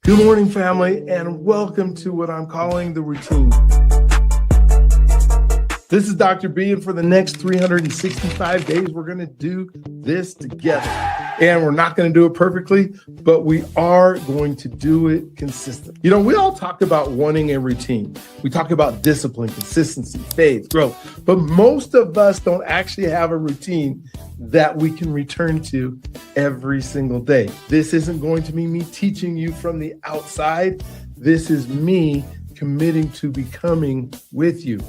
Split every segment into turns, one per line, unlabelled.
Good morning, family, and welcome to what I'm calling the routine. This is Dr. B, and for the next 365 days, we're going to do this together. And we're not going to do it perfectly, but we are going to do it consistently. You know, we all talk about wanting a routine. We talk about discipline, consistency, faith, growth, but most of us don't actually have a routine that we can return to every single day. This isn't going to be me teaching you from the outside. This is me committing to becoming with you.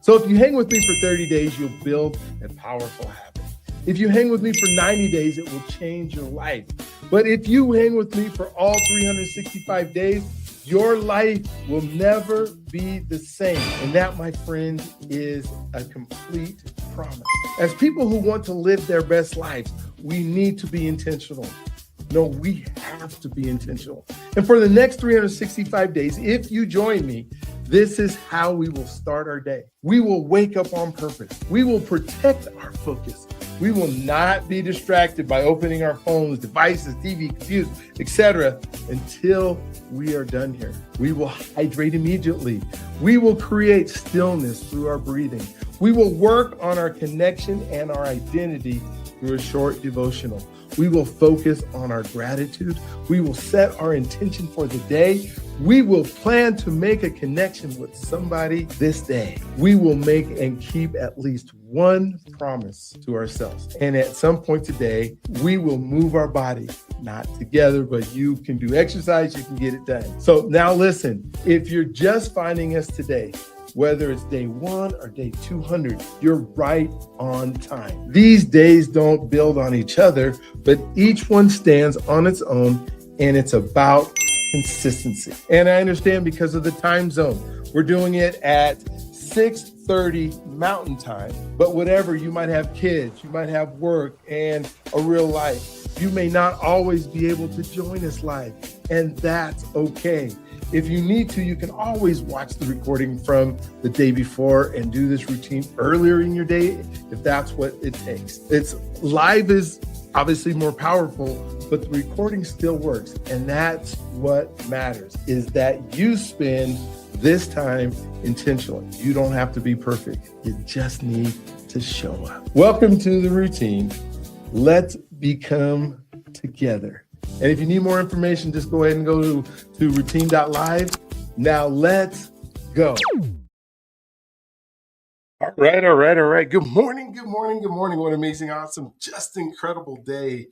So if you hang with me for 30 days, you'll build a powerful habit. If you hang with me for 90 days, it will change your life. But if you hang with me for all 365 days, your life will never be the same. And that, my friend, is a complete promise. As people who want to live their best lives, we need to be intentional. No, we have to be intentional. And for the next 365 days, if you join me, this is how we will start our day. We will wake up on purpose. We will protect our focus. We will not be distracted by opening our phones, devices, TV, computers, etc. until we are done here. We will hydrate immediately. We will create stillness through our breathing. We will work on our connection and our identity through a short devotional. We will focus on our gratitude. We will set our intention for the day. We will plan to make a connection with somebody this day. We will make and keep at least one promise to ourselves. And at some point today, we will move our body, not together, but you can do exercise, you can get it done. So now listen, if you're just finding us today, whether it's day 1 or day 200, you're right on time. These days don't build on each other, but each one stands on its own, and it's about consistency. And I understand because of the time zone, we're doing it at 6:30 Mountain Time, but whatever, you might have kids, you might have work and a real life. You may not always be able to join us live, and that's okay. If you need to, you can always watch the recording from the day before and do this routine earlier in your day if that's what it takes. It's live is obviously more powerful, but the recording still works. And that's what matters, is that you spend this time intentionally. You don't have to be perfect. You just need to show up. Welcome to the routine. Let's become together. And if you need more information, just go ahead and go to routine.live. Now let's go. All right. Good morning. What an amazing, awesome, just incredible day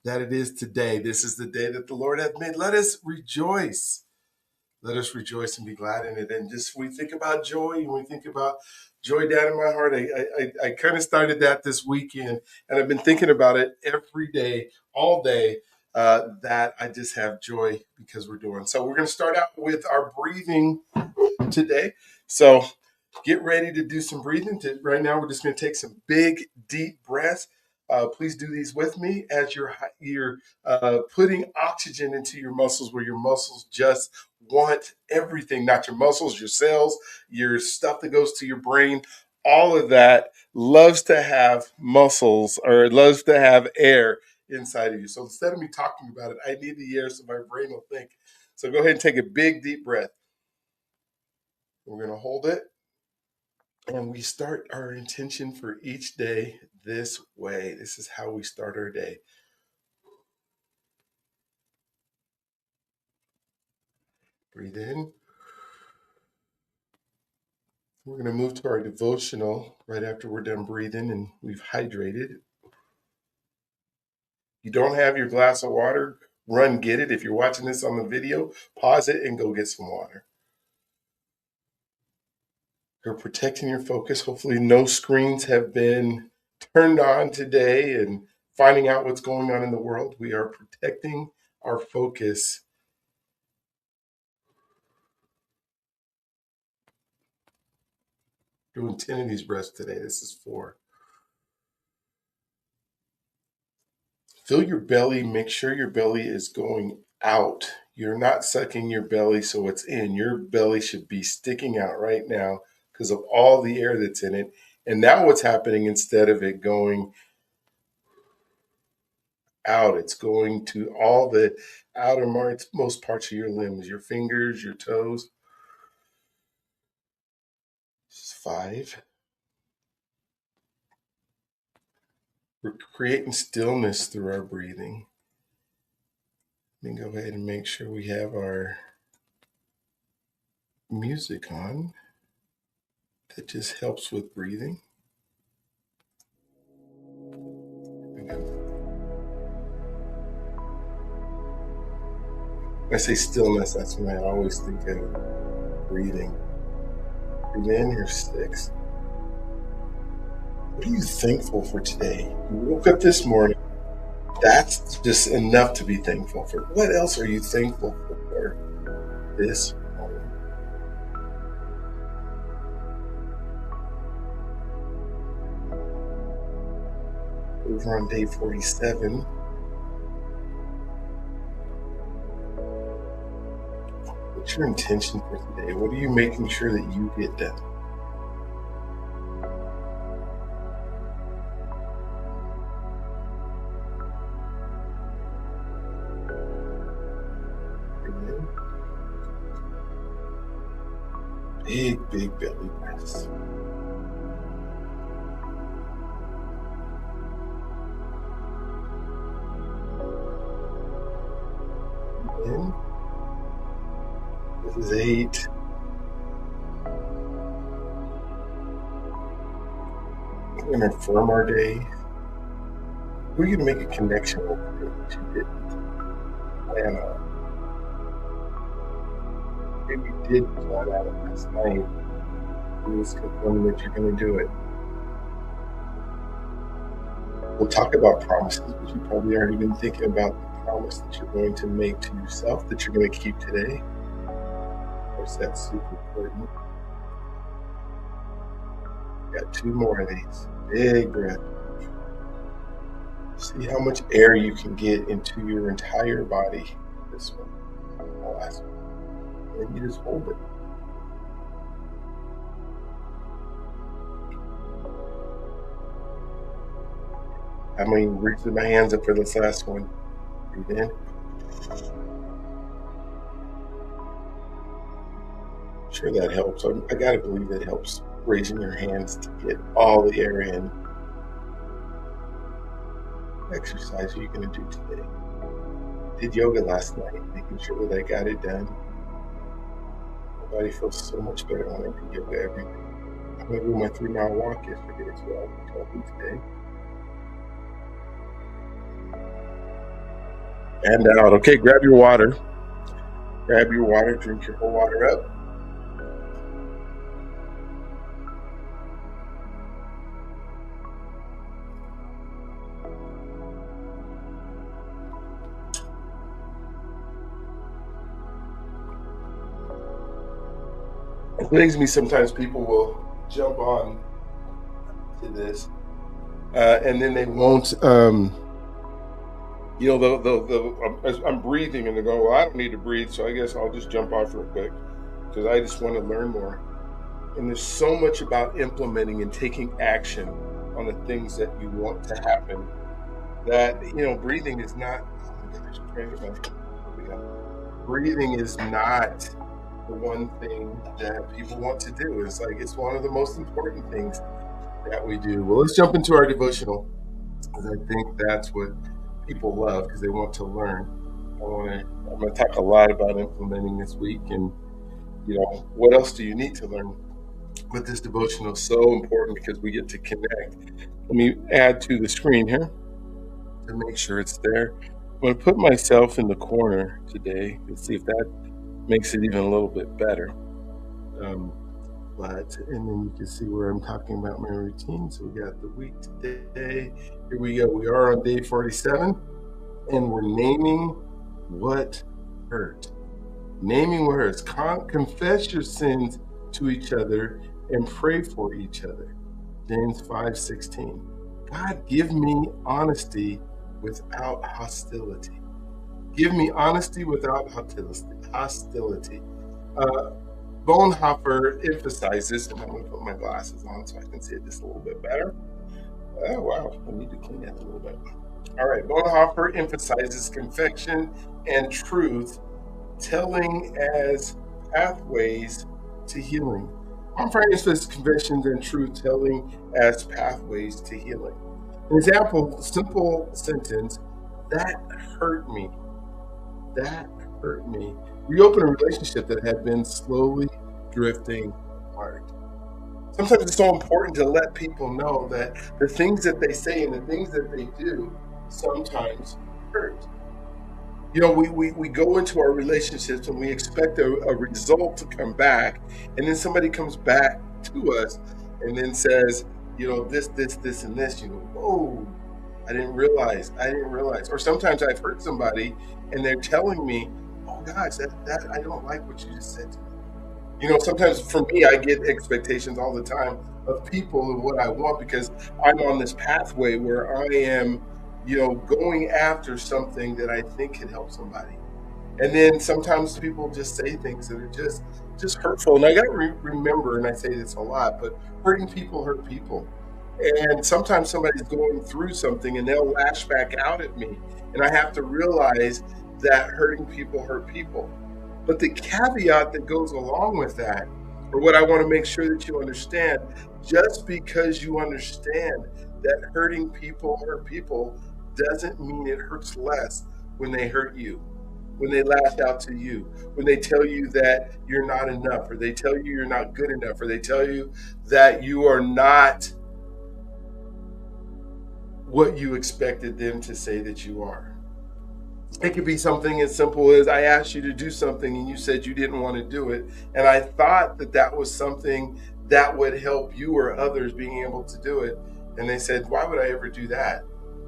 that it is today. This is the day that the Lord hath made. Let us rejoice. Let us rejoice and be glad in it. And just when we think about joy, and we think about joy down in my heart, I kind of started that this weekend, and I've been thinking about it every day, all day, that I just have joy because we're doing. So we're going to start out with our breathing today. So get ready to do some breathing. Right now, we're just going to take some big, deep breaths. Please do these with me as you're putting oxygen into your muscles, where your muscles just want everything, not your muscles, your cells, your stuff that goes to your brain. All of that loves to have muscles, or loves to have air inside of you. So instead of me talking about it, I need the air so my brain will think. So go ahead and take a big, deep breath. We're going to hold it. And we start our intention for each day this way. This is how we start our day. Breathe in. We're going to move to our devotional right after we're done breathing and we've hydrated. You don't have your glass of water, run get it. If you're watching this on the video, pause it and go get some water. You're protecting your focus. Hopefully no screens have been turned on today and finding out what's going on in the world. We are protecting our focus. Doing 10 of these breaths today. This is 4. Fill your belly. Make sure your belly is going out. You're not sucking your belly so it's in. Your belly should be sticking out right now because of all the air that's in it. And now what's happening, instead of it going out. It's going to all the outermost parts of your limbs, your fingers, your toes. Just 5. We're creating stillness through our breathing. Let me go ahead and make sure we have our music on. That just helps with breathing. When I say stillness, that's when I always think of breathing. Breathe in, here's 6. What are you thankful for today? You woke up this morning. That's just enough to be thankful for. What else are you thankful for this morning? Over on day 47. What's your intention for today? What are you making sure that you get done? Big, big belly breaths. In. This is 8. We're going to affirm our day. We're going to make a connection with what you didn't plan on. Maybe you did plan out it last night. Please confirm that you're going to do it. We'll talk about promises, but you've probably already been thinking about the promise that you're going to make to yourself that you're going to keep today. Of course, that's super important. Got 2 more of these. Big breath. See how much air you can get into your entire body. This one. The last one. And you just hold it. I'm going to reach my hands up for this last one. Breathe in. Sure, that helps. I got to believe that helps raising your hands to get all the air in. Exercise are you going to do today? Did yoga last night, making sure that I got it done. My body feels so much better when I do yoga every day. I'm going to do my 3-mile walk yesterday as well, which I'll do today. And out. Okay, grab your water. Grab your water, drink your whole water up. It brings me sometimes people will jump on to this and then they won't I'm breathing and they go, well, I don't need to breathe, so I guess I'll just jump off real quick because I just want to learn more. And there's so much about implementing and taking action on the things that you want to happen that, breathing is not, breathing is not the one thing that people want to do. It's like, it's one of the most important things that we do. Well, let's jump into our devotional, because I think that's what people love, because they want to learn. I'm going to talk a lot about implementing this week, and what else do you need to learn? But this devotional is so important because we get to connect. Let me add to the screen here to make sure it's there. I'm going to put myself in the corner today and see if that makes it even a little bit better. And then you can see where I'm talking about my routine. So we got the week today. Here we go. We are on day 47, and we're naming what hurt. Naming what hurts. Confess your sins to each other and pray for each other. James 5:16. God, give me honesty without hostility. Give me honesty without hostility. Bonhoeffer emphasizes, and I'm going to put my glasses on so I can see it just a little bit better. Oh, wow. I need to clean that a little bit. All right, Bonhoeffer emphasizes confession and truth telling as pathways to healing. Bonhoeffer emphasizes confessions and truth telling as pathways to healing. An example, simple sentence, that hurt me. That hurt me. Reopen a relationship that had been slowly drifting apart. Sometimes it's so important to let people know that the things that they say and the things that they do sometimes hurt. We go into our relationships and we expect a result to come back, and then somebody comes back to us and then says, this, and this. Whoa, I didn't realize. Or sometimes I've hurt somebody and they're telling me, oh gosh, that I don't like what you just said to me. Sometimes for me, I get expectations all the time of people and what I want because I'm on this pathway where I am, going after something that I think can help somebody. And then sometimes people just say things that are just hurtful. And I got to remember, and I say this a lot, but hurting people hurt people. And sometimes somebody's going through something and they'll lash back out at me. And I have to realize that hurting people hurt people. But the caveat that goes along with that, or what I want to make sure that you understand, just because you understand that hurting people hurt people doesn't mean it hurts less when they hurt you, when they lash out to you, when they tell you that you're not enough, or they tell you you're not good enough, or they tell you that you are not what you expected them to say that you are. It could be something as simple as I asked you to do something and you said you didn't want to do it. And I thought that was something that would help you or others being able to do it. And they said, why would I ever do that?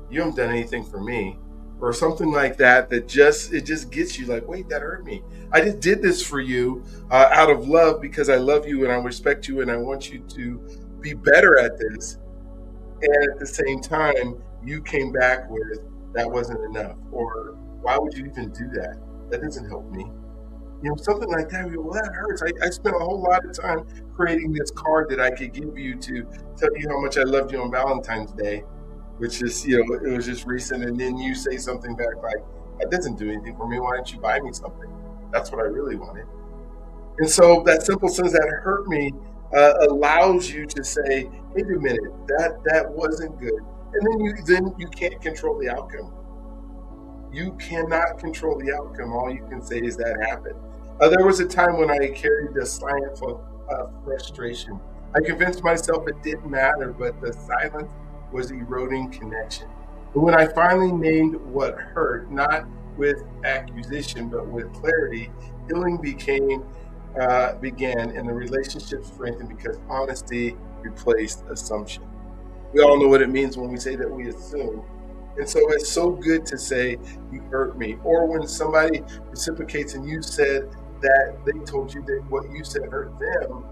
You haven't done anything for me. Or something like that, it just gets you like, wait, that hurt me. I just did this for you out of love because I love you and I respect you and I want you to be better at this. And at the same time, you came back with, that wasn't enough. Or why would you even do that? That doesn't help me. Something like that. Well, that hurts. I spent a whole lot of time creating this card that I could give you to tell you how much I loved you on Valentine's Day, which is, it was just recent. And then you say something back like, that doesn't do anything for me. Why don't you buy me something? That's what I really wanted. And so that simple sentence, that hurt me, allows you to say, wait a minute, that wasn't good. And then you can't control the outcome. You cannot control the outcome. All you can say is that happened. There was a time when I carried the silence of frustration. I convinced myself it didn't matter, but the silence was eroding connection. And when I finally named what hurt, not with accusation, but with clarity, healing began and the relationship strengthened because honesty replaced assumption. We all know what it means when we say that we assume. And so it's so good to say, you hurt me. Or when somebody reciprocates and you said that they told you that what you said hurt them,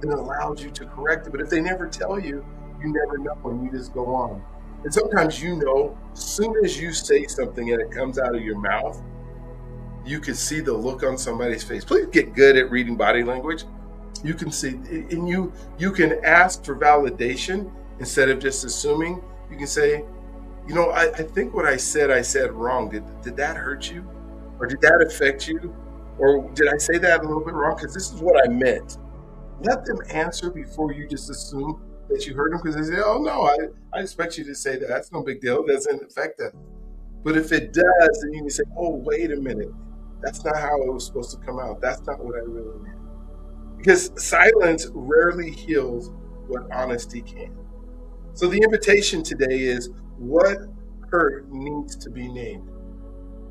then it allows you to correct it. But if they never tell you, you never know and you just go on. And sometimes as soon as you say something and it comes out of your mouth, you can see the look on somebody's face. Please get good at reading body language. You can see, and you can ask for validation instead of just assuming. You can say, I think what I said wrong. Did that hurt you? Or did that affect you? Or did I say that a little bit wrong? Because this is what I meant. Let them answer before you just assume that you heard them, because they say, oh no, I expect you to say that. That's no big deal. It doesn't affect them. But if it does, then you can say, oh, wait a minute. That's not how it was supposed to come out. That's not what I really meant. Because silence rarely heals what honesty can. So the invitation today is, what hurt needs to be named?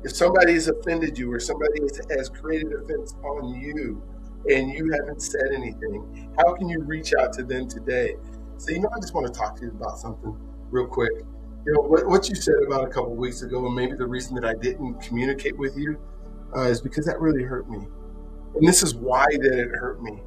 If somebody has offended you or somebody has created offense on you and you haven't said anything, how can you reach out to them today? Say, I just want to talk to you about something real quick. What you said about a couple of weeks ago, and maybe the reason that I didn't communicate with you is because that really hurt me. And this is why that it hurt me.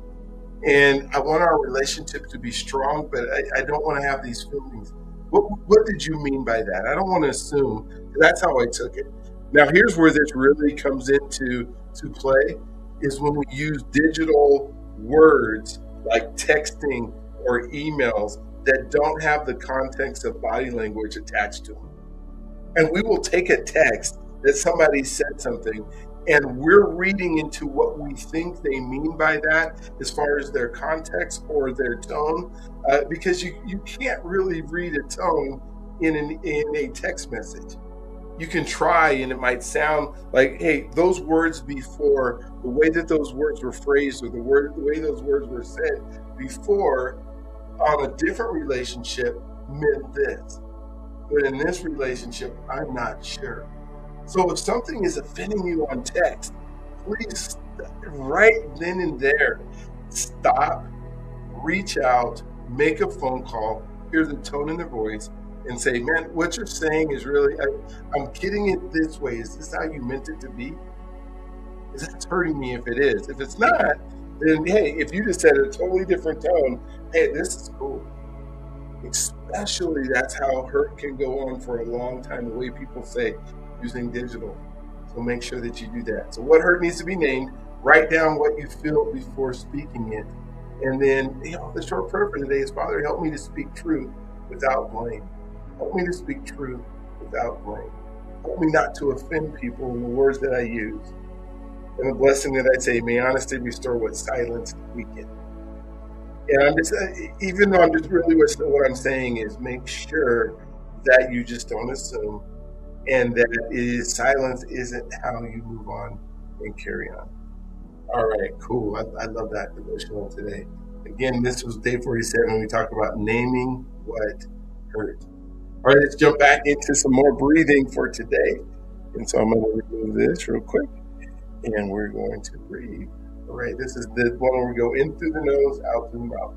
And I want our relationship to be strong, but I don't want to have these feelings. What did you mean by that? I don't want to assume. That's how I took it. Now, here's where this really comes into play, is when we use digital words like texting or emails that don't have the context of body language attached to them. And we will take a text that somebody said something, and we're reading into what we think they mean by that as far as their context or their tone, because you can't really read a tone in a text message. You can try, and it might sound like, hey, those words before, the way that those words were phrased, or the way those words were said before on a different relationship meant this. But in this relationship, I'm not sure. So if something is offending you on text, please, right then and there, stop, reach out, make a phone call, hear the tone in their voice, and say, man, what you're saying is really, I'm getting it this way. Is this how you meant it to be? Is that hurting me if it is? If it's not, then hey, if you just said a totally different tone, hey, this is cool. Especially that's how hurt can go on for a long time, the way people say using digital. So make sure that you do that. So what hurt needs to be named, write down what you feel before speaking it. And then, the short prayer for today is, Father, help me to speak truth without blame. Help me to speak truth without blame. Help me not to offend people in the words that I use. And the blessing that I say, may honesty restore what silence weaken. And I'm just, even though I'm just really what I'm saying is, make sure that you just don't assume, and that silence isn't how you move on and carry on. All right, cool. I love that devotional today. Again, this was day 47. We talked about naming what hurt. All right, let's jump back into some more breathing for today. And so I'm going to remove this real quick, and we're going to breathe. All right, this is the one where we go in through the nose, out through the mouth.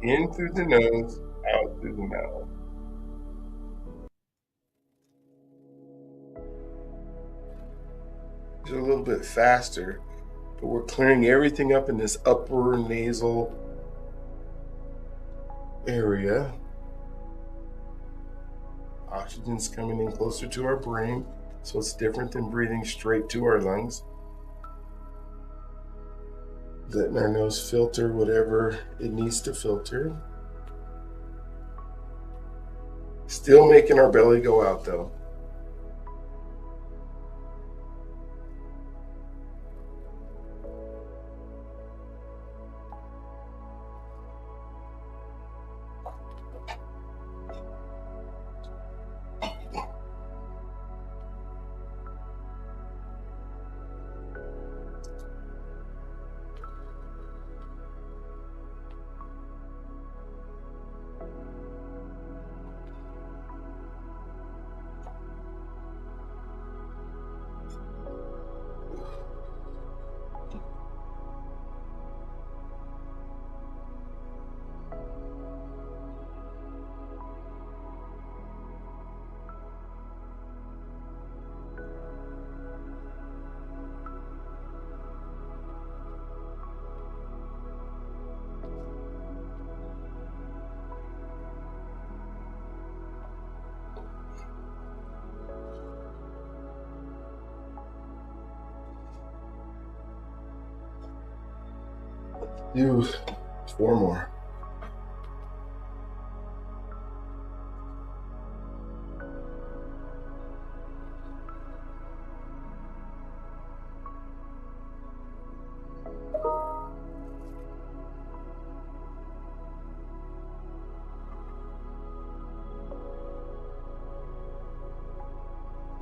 In through the nose, out through the mouth. Just a little bit faster, but we're clearing everything up in this upper nasal area. Oxygen's coming in closer to our brain, so it's different than breathing straight to our lungs. Letting our nose filter whatever it needs to filter. Still making our belly go out though. Do 4 more.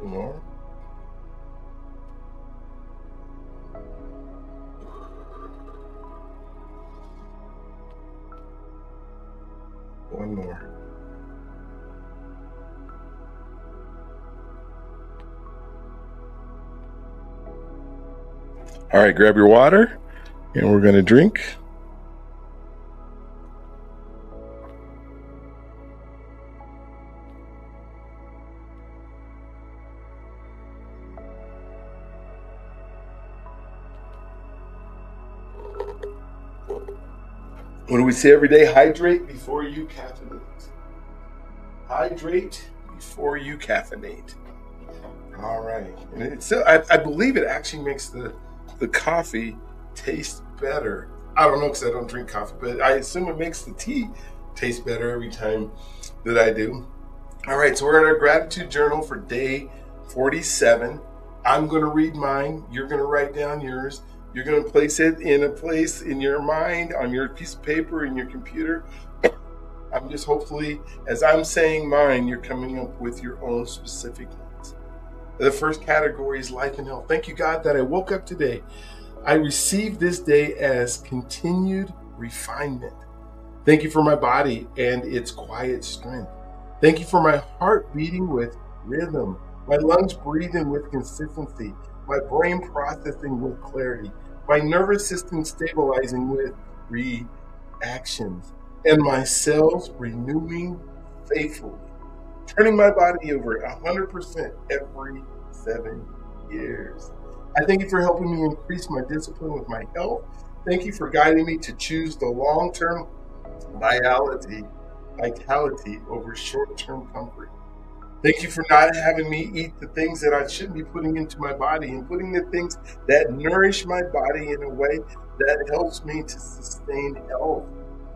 More. One more. All right, grab your water, and we're going to drink. What do we say every day? Hydrate before you caffeinate. Hydrate before you caffeinate. All right. And I believe it actually makes the coffee taste better I don't know because I don't drink coffee, but I assume it makes the tea taste better every time that I do. All right, so we're in our gratitude journal for day 47. I'm going to read mine. You're going to write down yours. You're going to place it in a place in your mind, on your piece of paper, in your computer. I'm just hopefully, as I'm saying mine, you're coming up with your own specific ones. The first category is life and health. Thank you, God, that I woke up today. I received this day as continued refinement. Thank you for my body and its quiet strength. Thank you for my heart beating with rhythm, my lungs breathing with consistency, my brain processing with clarity, my nervous system stabilizing with reactions, and my cells renewing faithfully, turning my body over 100% every 7 years. I thank you for helping me increase my discipline with my health. Thank you for guiding me to choose the long-term vitality over short-term comfort. Thank you for not having me eat the things that I shouldn't be putting into my body and putting the things that nourish my body in a way that helps me to sustain health.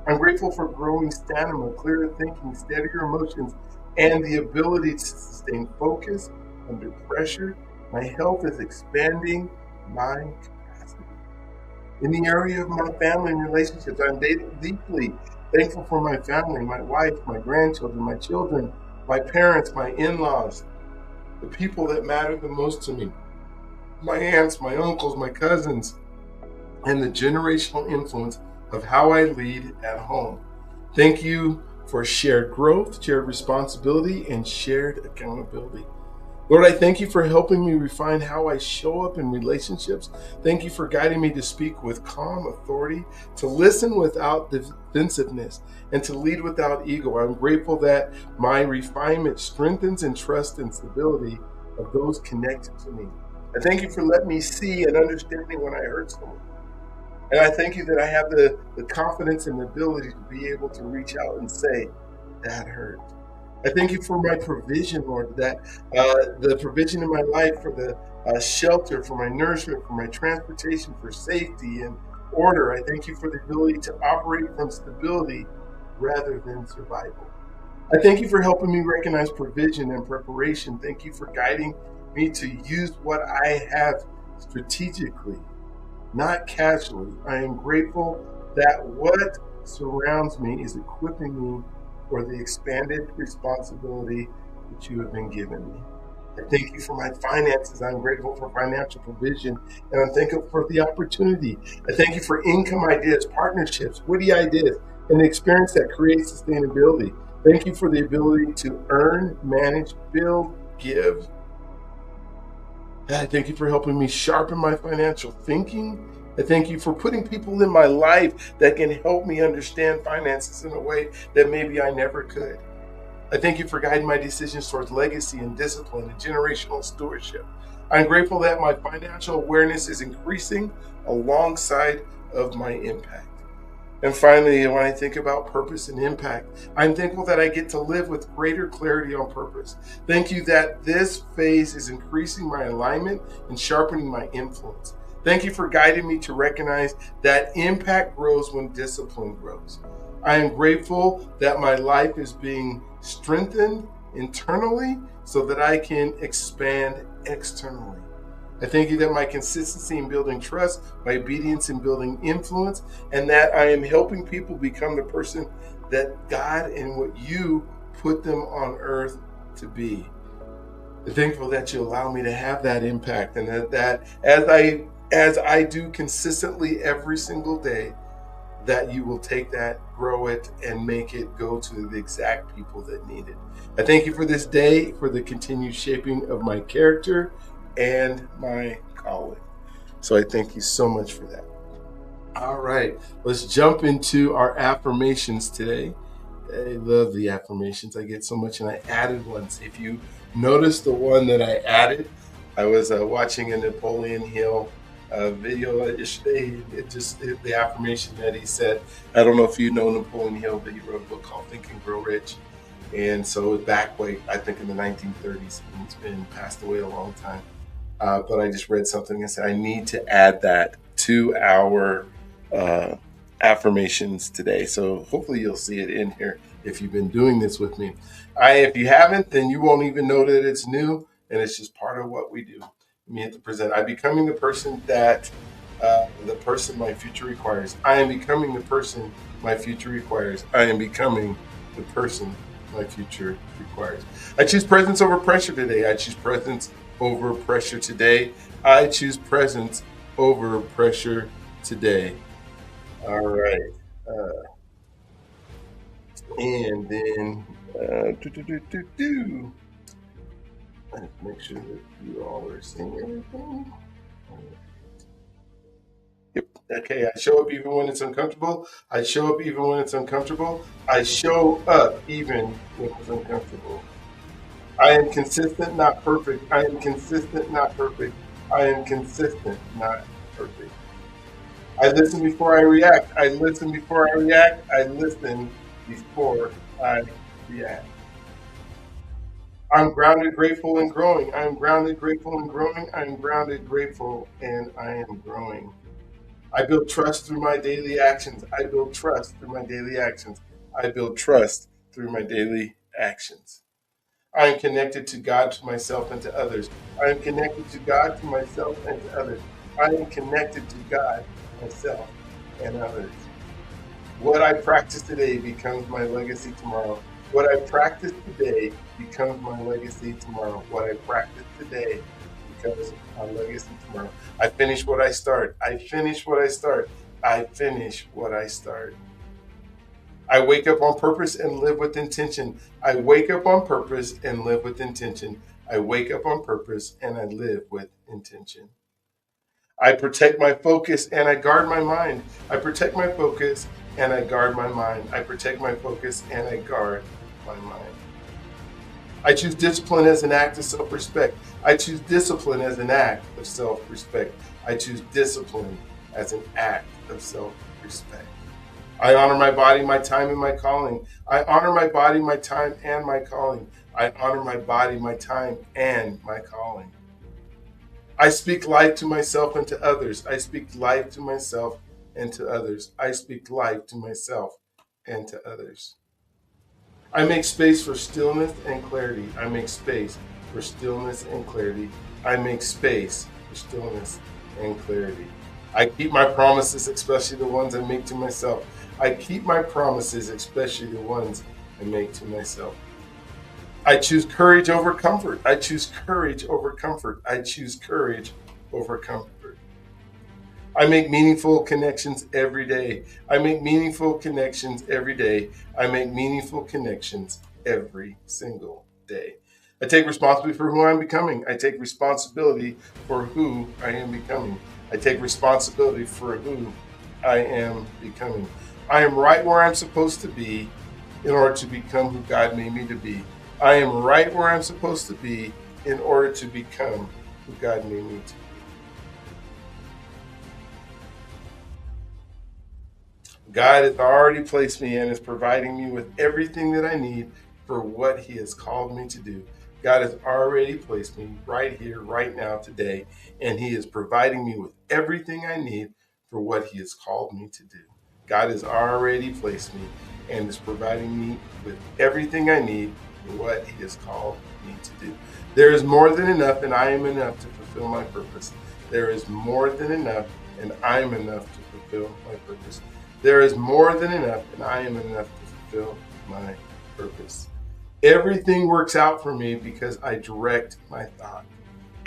I'm grateful for growing stamina, clearer thinking, steadier emotions, and the ability to sustain focus under pressure. My health is expanding my capacity. In the area of my family and relationships, I'm deeply thankful for my family, my wife, my grandchildren, my children, my parents, my in-laws, the people that matter the most to me, my aunts, my uncles, my cousins, and the generational influence of how I lead at home. Thank you for shared growth, shared responsibility, and shared accountability. Lord, I thank you for helping me refine how I show up in relationships. Thank you for guiding me to speak with calm authority, to listen without defensiveness, and to lead without ego. I'm grateful that my refinement strengthens and trust and stability of those connected to me. I thank you for letting me see and understanding when I hurt someone. And I thank you that I have the confidence and the ability to be able to reach out and say, that hurt. I thank you for my provision, Lord, that the provision in my life for the shelter, for my nourishment, for my transportation, for safety and order. I thank you for the ability to operate from stability rather than survival. I thank you for helping me recognize provision and preparation. Thank you for guiding me to use what I have strategically, not casually. I am grateful that what surrounds me is equipping me for the expanded responsibility that you have been given me. I thank you for my finances. I'm grateful for financial provision, and I'm thankful for the opportunity. I thank you for income ideas, partnerships, witty ideas, and the experience that creates sustainability. Thank you for the ability to earn, manage, build, give. I thank you for helping me sharpen my financial thinking. I thank you for putting people in my life that can help me understand finances in a way that maybe I never could. I thank you for guiding my decisions towards legacy and discipline and generational stewardship. I'm grateful that my financial awareness is increasing alongside of my impact. And finally, when I think about purpose and impact, I'm thankful that I get to live with greater clarity on purpose. Thank you that this phase is increasing my alignment and sharpening my influence. Thank you for guiding me to recognize that impact grows when discipline grows. I am grateful that my life is being strengthened internally so that I can expand externally. I thank you that my consistency in building trust, my obedience in building influence, and that I am helping people become the person that God and what you put them on earth to be. I'm thankful that you allow me to have that impact, and that as I do consistently every single day, that you will take that, grow it, and make it go to the exact people that need it. I thank you for this day, for the continued shaping of my character and my calling. So I thank you so much for that. All right, let's jump into our affirmations today. I love the affirmations. I get so much, and I added one. So if you notice the one that I added, I was watching a Napoleon Hill video yesterday. The affirmation that he said. I don't know if you know Napoleon Hill, but he wrote a book called Think and Grow Rich. And so back way, I think in the 1930s, and it's been passed away a long time. But I just read something and said, I need to add that to our affirmations today. So hopefully you'll see it in here if you've been doing this with me. If you haven't, then you won't even know that it's new, and it's just part of what we do. Me at the present. I'm becoming the person that the person my future requires. I am becoming the person my future requires. I am becoming the person my future requires. I choose presence over pressure today. I choose presence over pressure today. I choose presence over pressure today. All right. Uh, and then, do, do, do, do, do. Let's make sure that you all are seeing everything. Yep. Okay. I show up even when it's uncomfortable. I show up even when it's uncomfortable. I show up even when it's uncomfortable. I am consistent, not perfect. I am consistent, not perfect. I am consistent, not perfect. I listen before I react. I listen before I react. I listen before I react. I'm grounded, grateful, and growing. I am grounded, grateful, and growing. I am grounded, grateful, and I am growing. I build trust through my daily actions. I build trust through my daily actions. I build trust through my daily actions. I am connected to God, to myself, and to others. I am connected to God, to myself, and to others. I am connected to God, myself, and others. What I practice today becomes my legacy tomorrow. What I practice today becomes my legacy tomorrow. What I practice today becomes my legacy tomorrow. I finish what I start. I finish what I start. I finish what I start. I wake up on purpose and live with intention. I wake up on purpose and live with intention. I wake up on purpose and I live with intention. I protect my focus and I guard my mind. I protect my focus and I guard my mind. I protect my focus and I guard my mind. I choose discipline as an act of self respect. I choose discipline as an act of self respect. I choose discipline as an act of self respect. I honor my body, my time, and my calling. I honor my body, my time, and my calling. I honor my body, my time, and my calling. I speak life to myself and to others. I speak life to myself and to others. I speak life to myself and to others. I make space for stillness and clarity. I make space for stillness and clarity. I make space for stillness and clarity. I keep my promises, especially the ones I make to myself. I keep my promises, especially the ones I make to myself. I choose courage over comfort. I choose courage over comfort. I choose courage over comfort. I make meaningful connections every day. I make meaningful connections every day. I make meaningful connections every single day. I take responsibility for who I'm becoming. I take responsibility for who I am becoming. I take responsibility for who I am becoming. I am right where I'm supposed to be in order to become who God made me to be. I am right where I'm supposed to be in order to become who God made me to be. God has already placed me and is providing me with everything that I need for what He has called me to do. God has already placed me right here, right now, today, and He is providing me with everything I need for what He has called me to do. God has already placed me and is providing me with everything I need for what He has called me to do. There is more than enough, and I am enough to fulfill my purpose. There is more than enough, and I am enough to fulfill my purpose. There is more than enough, and I am enough to fulfill my purpose. Everything works out for me because I direct my thought.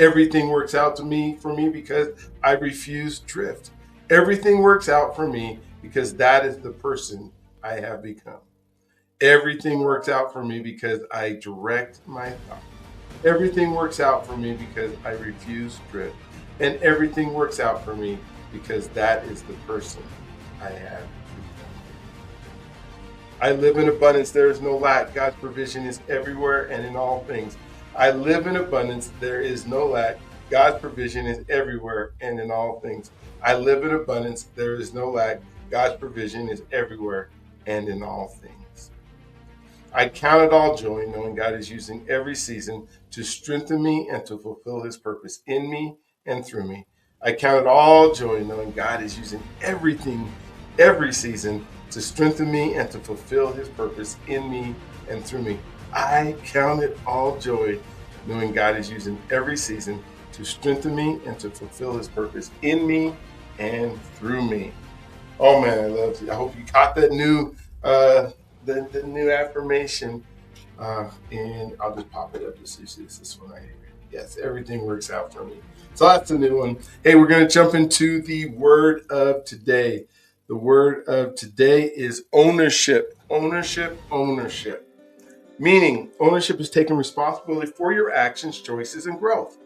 Everything works out to me for me because I refuse drift. Everything works out for me because that is the person I have become. Everything works out for me because I direct my thought. Everything works out for me because I refuse drift. And everything works out for me because that is the person I have. I live in abundance. There is no lack. God's provision is everywhere and in all things. I live in abundance. There is no lack. God's provision is everywhere and in all things. I live in abundance. There is no lack. God's provision is everywhere and in all things. I count it all joy knowing God is using every season to strengthen me and to fulfill His purpose in me and through me. I count it all joy knowing God is using everything every season to strengthen me and to fulfill his purpose in me and through me. I count it all joy knowing God is using every season to strengthen me and to fulfill his purpose in me and through me. Oh man, I love it. I hope you caught that new the new affirmation. And I'll just pop it up just so you see this one right here. Yes, everything works out for me. So that's a new one. Hey, we're going to jump into the word of today. The word of today is ownership. Ownership, ownership. Meaning, ownership is taking responsibility for your actions, choices, and growth.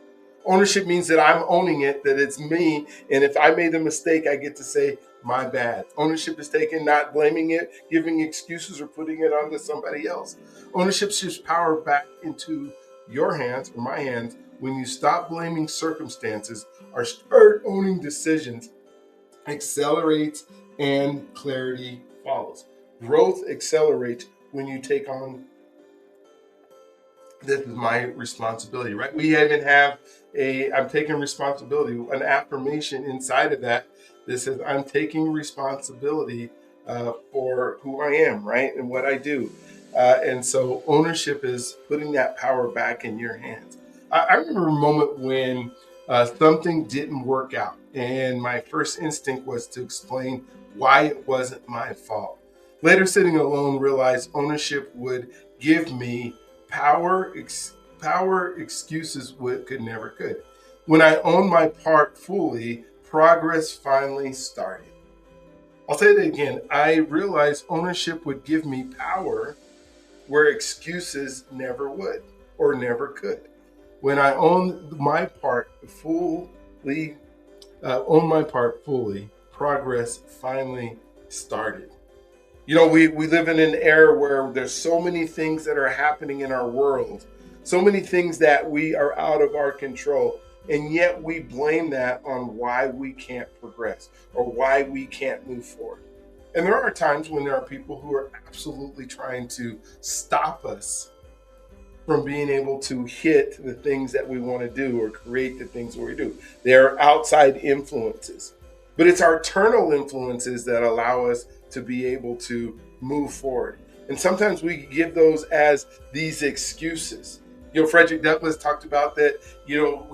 Ownership means that I'm owning it, that it's me. And if I made a mistake, I get to say, my bad. Ownership is taking, not blaming it, giving excuses, or putting it onto somebody else. Ownership shifts power back into your hands or my hands when you stop blaming circumstances or start owning decisions. Accelerates and clarity follows. Growth accelerates when you take on, this is my responsibility, right? We even have I'm taking responsibility, an affirmation inside of that says I'm taking responsibility for who I am, right? And what I do. And so ownership is putting that power back in your hands. I remember a moment when something didn't work out. And my first instinct was to explain why it wasn't my fault. Later, sitting alone, realized ownership would give me power. Power excuses could never. When I owned my part fully, progress finally started. I'll say that again. I realized ownership would give me power where excuses never would or never could. When I owned my part fully, progress finally started. You know, we live in an era where there's so many things that are happening in our world, so many things that we are out of our control, and yet we blame that on why we can't progress or why we can't move forward. And there are times when there are people who are absolutely trying to stop us from being able to hit the things that we want to do or create the things that we do. They're outside influences, but it's our internal influences that allow us to be able to move forward. And sometimes we give those as these excuses. You know, Frederick Douglass talked about that,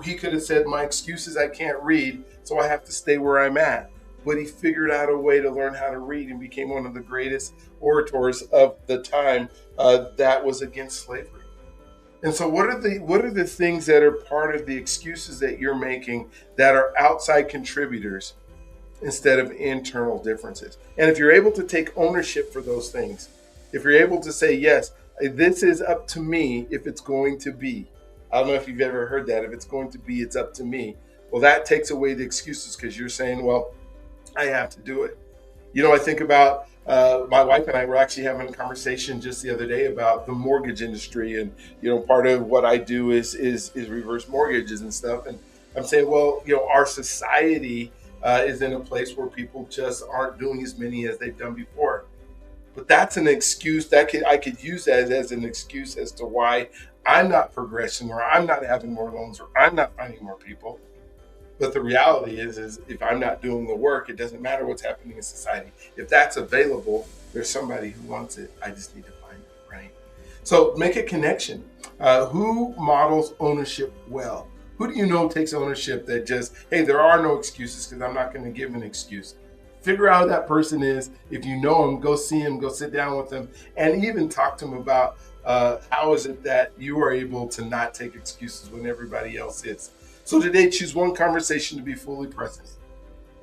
he could have said, my excuse is I can't read, so I have to stay where I'm at. But he figured out a way to learn how to read and became one of the greatest orators of the time that was against slavery. And so what are the things that are part of the excuses that you're making that are outside contributors instead of internal differences? And if you're able to take ownership for those things, if you're able to say, yes, this is up to me if it's going to be. I don't know if you've ever heard that. If it's going to be, it's up to me. Well, that takes away the excuses because you're saying, well, I have to do it. I think about my wife and I were actually having a conversation just the other day about the mortgage industry, and part of what I do is reverse mortgages and stuff. And I'm saying, well, our society is in a place where people just aren't doing as many as they've done before. But that's an excuse I could use that as an excuse as to why I'm not progressing, or I'm not having more loans, or I'm not finding more people. But the reality is if I'm not doing the work, it doesn't matter what's happening in society. If that's available, there's somebody who wants it. I just need to find it, right? So make a connection. Who models ownership well? Who do you know takes ownership that just, hey, there are no excuses because I'm not going to give an excuse. Figure out who that person is. If you know him, go see him, go sit down with him, and even talk to him about how is it that you are able to not take excuses when everybody else is. So today, choose one conversation to be fully present.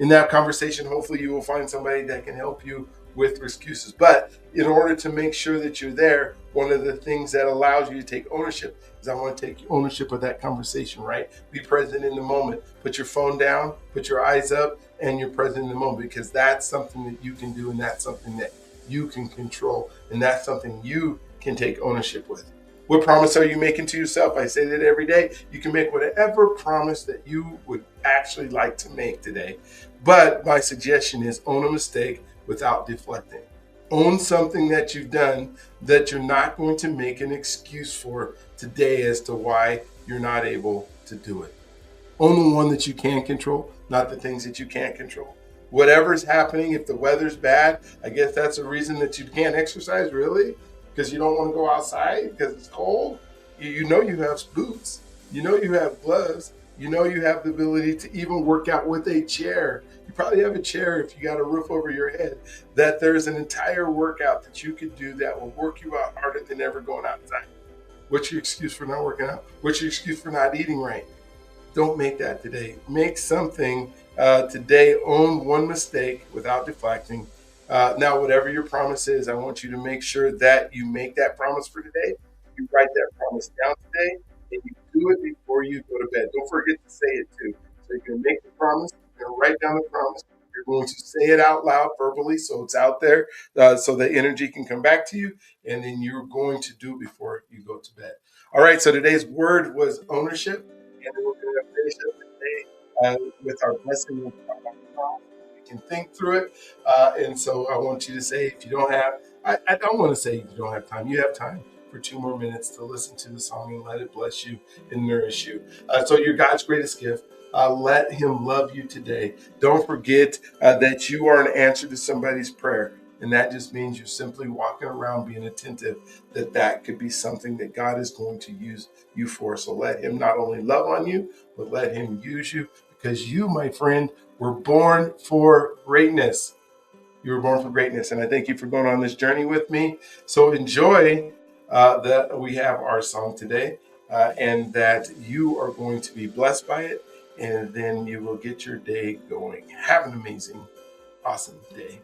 In that conversation, hopefully you will find somebody that can help you with excuses. But in order to make sure that you're there, one of the things that allows you to take ownership is I want to take ownership of that conversation, right? Be present in the moment. Put your phone down, put your eyes up, and you're present in the moment, because that's something that you can do, and that's something that you can control, and that's something you can take ownership with. What promise are you making to yourself? I say that every day. You can make whatever promise that you would actually like to make today. But my suggestion is own a mistake without deflecting. Own something that you've done that you're not going to make an excuse for today as to why you're not able to do it. Own the one that you can control, not the things that you can't control. whatever's happening. If the weather's bad, I guess that's a reason that you can't exercise, really, because you don't want to go outside because it's cold. You know you have boots, you know you have gloves, you know you have the ability to even work out with a chair. You probably have a chair if you got a roof over your head, that there's an entire workout that you could do that will work you out harder than ever going outside. What's your excuse for not working out? What's your excuse for not eating right? Don't make that today. Make something today. Own one mistake without deflecting. Now, whatever your promise is, I want you to make sure that you make that promise for today. You write that promise down today, and you do it before you go to bed. Don't forget to say it too. So you're going to make the promise. You're going to write down the promise. You're going to say it out loud verbally so it's out there so the energy can come back to you. And then you're going to do it before you go to bed. All right, so today's word was ownership. And then we're going to finish up today with our blessing. We can think through it. And so I want you to say, if you don't have, I don't want to say you don't have time. You have time for 2 more minutes to listen to the song and let it bless you and nourish you. So you're God's greatest gift. Let him love you today. Don't forget that you are an answer to somebody's prayer. And that just means you're simply walking around being attentive, that could be something that God is going to use you for. So let him not only love on you, but let him use you, because you, my friend, were born for greatness. You were born for greatness. And I thank you for going on this journey with me. So enjoy that we have our song today and that you are going to be blessed by it. And then you will get your day going. Have an amazing, awesome day.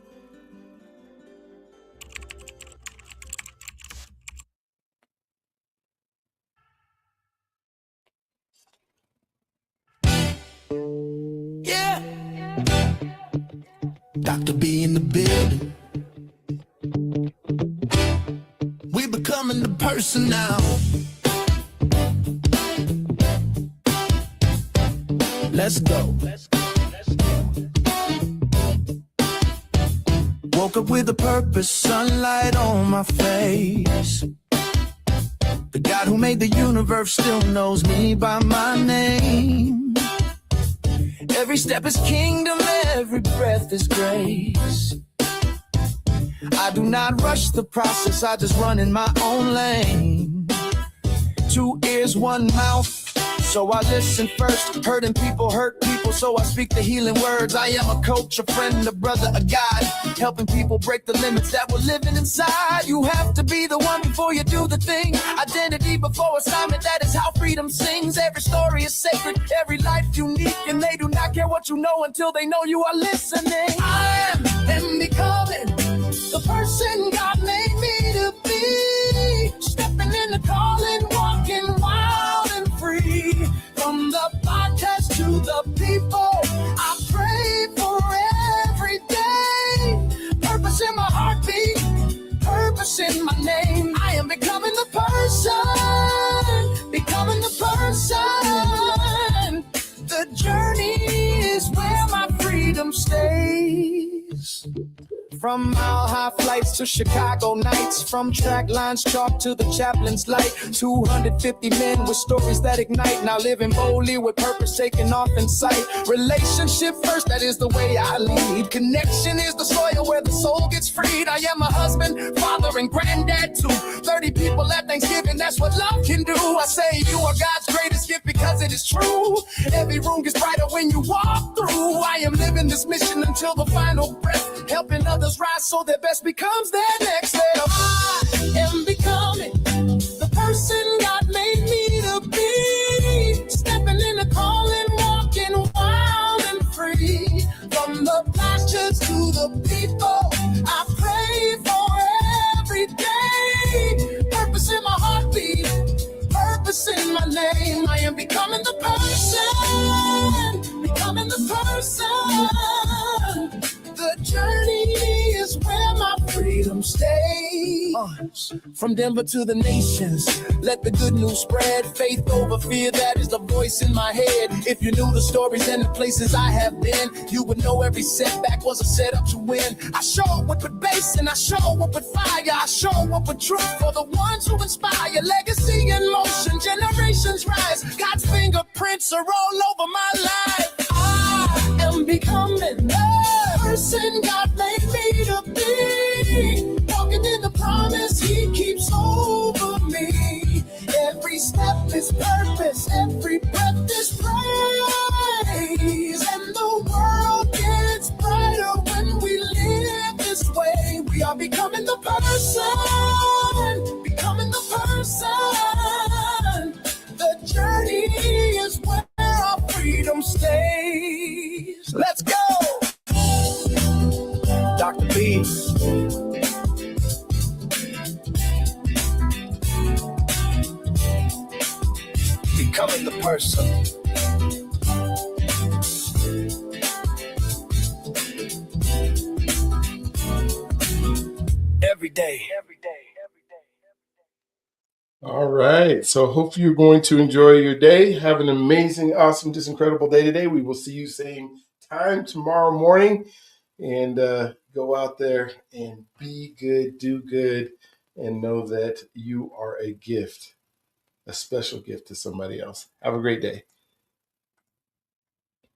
Yeah. Dr.B in the building. We becoming the person now. Let's go. Woke up with a purpose, sunlight on my face. The God who made the universe still knows me by my name. Every step is kingdom, every breath is grace. I do not rush the process, I just run in my own lane. 2 ears, 1 mouth, so I listen first. Hurting people hurt people, so I speak the healing words. I am a coach, a friend, a brother, a guide, helping people break the limits that were living inside. You have to be the one before you do the thing. Identity before assignment, that is how freedom sings. Every story is sacred, every life unique, and they do not care what you know until they know you are listening. I am becoming the person God made me to be. Stepping in the calling, walking wild and free. From the podcast to the people, I pray for every day. Purpose in my heartbeat, purpose in my name. I am becoming the person, becoming the person. The journey is where my freedom stays. From mile-high flights to Chicago nights, from track lines chalk to the chaplain's light. 250 men with stories that ignite, now living boldly with purpose taking off in sight. Relationship first, that is the way I lead. Connection is the soil where the soul gets freed. I am a husband, father, and granddad too. 30 people at Thanksgiving, that's what love can do. I say you are God's greatest gift because it is true. Every room gets brighter when you walk through. I am living this mission until the final breath, helping others rise so their best becomes their next step. I am becoming the person God made me to be. Stepping in the calling, walking wild and free. From the pastures to the people, I pray for every day. Purpose in my heartbeat, purpose in my name. I am becoming the person, becoming the person. The journey is where my freedom stays. From Denver to the nations, let the good news spread. Faith over fear, that is the voice in my head. If you knew the stories and the places I have been, you would know every setback was a setup to win. I show up with bass and I show up with fire. I show up with truth for the ones who inspire. Legacy in motion, generations rise. God's fingerprints are all over my life. I am becoming the person God made me to be. Walking in the promise He keeps over me. Every step is purpose, every breath is praise. And the world gets brighter when we live this way. We are becoming the person, becoming the person. The journey is where our freedom stays. Let's go! Dr.B. Becoming the person. Every day.
All right. So hope you're going to enjoy your day. Have an amazing, awesome, just incredible day today. We will see you same time tomorrow morning. And go out there and be good, do good, and know that you are a gift, a special gift to somebody else. Have a great day.